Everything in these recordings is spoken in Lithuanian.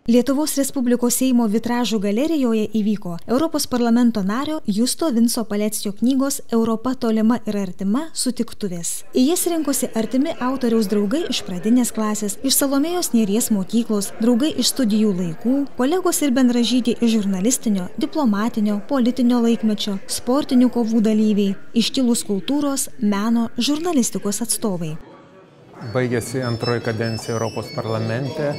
Lietuvos Respublikos Seimo vitražų galerijoje įvyko Europos parlamento nario Justo Vinco Paleckio knygos Europa tolima ir artima sutiktuvės. Į jas rinkosi artimi autoriaus draugai iš pradinės klasės, iš Salomėjos Nėries mokyklos, draugai iš studijų laikų, kolegos ir bendražygiai iš žurnalistinio, diplomatinio, politinio laikmečio, sportinių kovų dalyviai, iškilūs kultūros, meno, žurnalistikos atstovai. Baigėsi antroji kadencija Europos parlamente.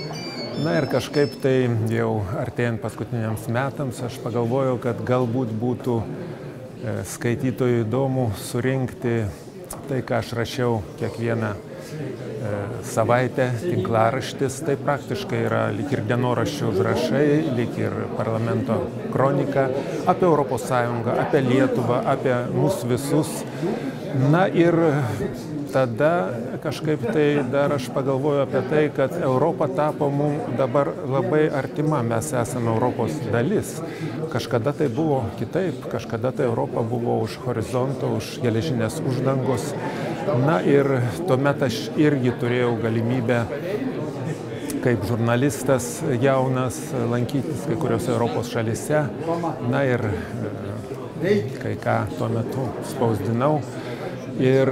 Na ir kažkaip tai jau artėjant paskutiniams metams aš pagalvojau, kad galbūt būtų skaitytojų įdomu surinkti tai, ką aš rašiau kiekvieną savaitę, tinklaraštis. Tai praktiškai yra lyg ir dienoraščio užrašai, lyg ir parlamento kronika apie Europos Sąjungą, apie Lietuvą, apie mus visus. Na ir tada kažkaip tai dar aš pagalvoju apie tai, kad Europa tapo mums dabar labai artima, mes esame Europos dalis. Kažkada tai buvo kitaip, kažkada tai Europa buvo už horizonto, už geležinės uždangos. Na ir tuomet aš irgi turėjau galimybę kaip žurnalistas jaunas lankytis kai kuriuose Europos šalyse. Na ir kai ką tuo metu spausdinau. Ir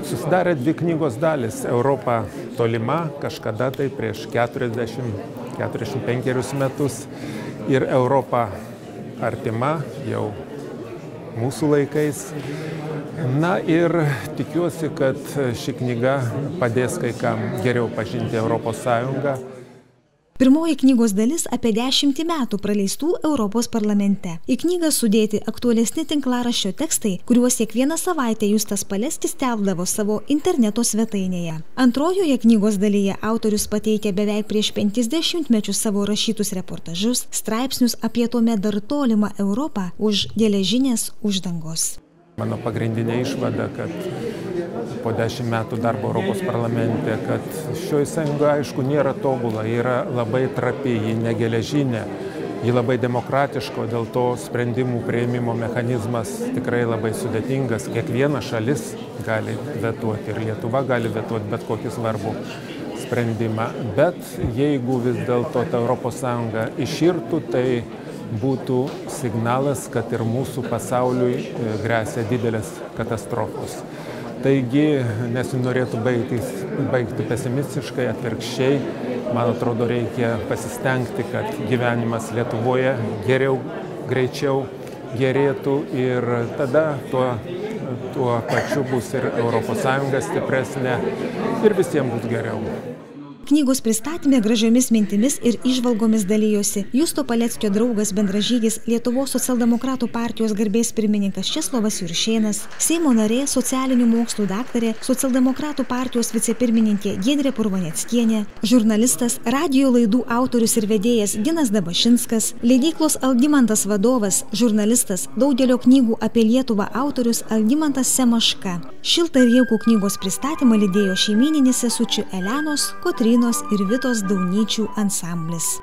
susidarė dvi knygos dalis. Europa tolima, kažkada tai prieš 40-45 metus, ir Europa artima, jau mūsų laikais. Na ir tikiuosi, kad ši knyga padės kai kam geriau pažinti Europos Sąjungą. Pirmoji knygos dalis apie 10 metų praleistų Europos parlamente. Į knygą sudėti aktualesni tinklaraščio tekstai, kuriuos kiekvieną savaitę Justas Paleckis skelbdavo savo interneto svetainėje. Antrojoje knygos dalyje autorius pateikia beveik prieš 50 mečius savo rašytus reportažus, straipsnius apie tuomet dar tolimą Europą už geležinės uždangos. Mano pagrindinė išvada, kad po 10 metų darbo Europos parlamente, kad šioji sąjunga, aišku, nėra tobula, yra labai trapi, ji negeležinė, ji labai demokratiška, dėl to sprendimų priėmimo mechanizmas tikrai labai sudėtingas. Kiekviena šalis gali vetuoti ir Lietuva gali vetuoti bet kokį svarbų sprendimą. Bet jeigu vis dėlto ta Europos Sąjunga iširtų, tai būtų signalas, kad ir mūsų pasauliui gresia didelės katastrofos. Taigi nesinorėtų baigti pesimistiškai, atvirkščiai. Man atrodo, reikia pasistengti, kad gyvenimas Lietuvoje geriau, greičiau gerėtų ir tada tuo pačiu bus ir Europos Sąjunga stipresnė ir visiems bus geriau. Knygos pristatyme gražiomis mintimis ir įžvalgomis dalijosi Justo Paleckio draugas bendražygis Lietuvos socialdemokratų partijos garbės pirmininkas Česlovas Juršėnas, Seimo narė, socialinių mokslų daktarė, socialdemokratų partijos vicepirmininkė Giedrė Purvaneckienė, žurnalistas, radijo laidų autorius ir vedėjas Ginas Dabašinskas, leidyklos Algimantas vadovas, žurnalistas, daugelio knygų apie Lietuvą autorius Algimantas Semaška. Šiltą ir jaukų knygos pristatymą lydėjo šeimyninis sesučių Elenos, Kotrynos ir Vitos Daunyčių ansamblis.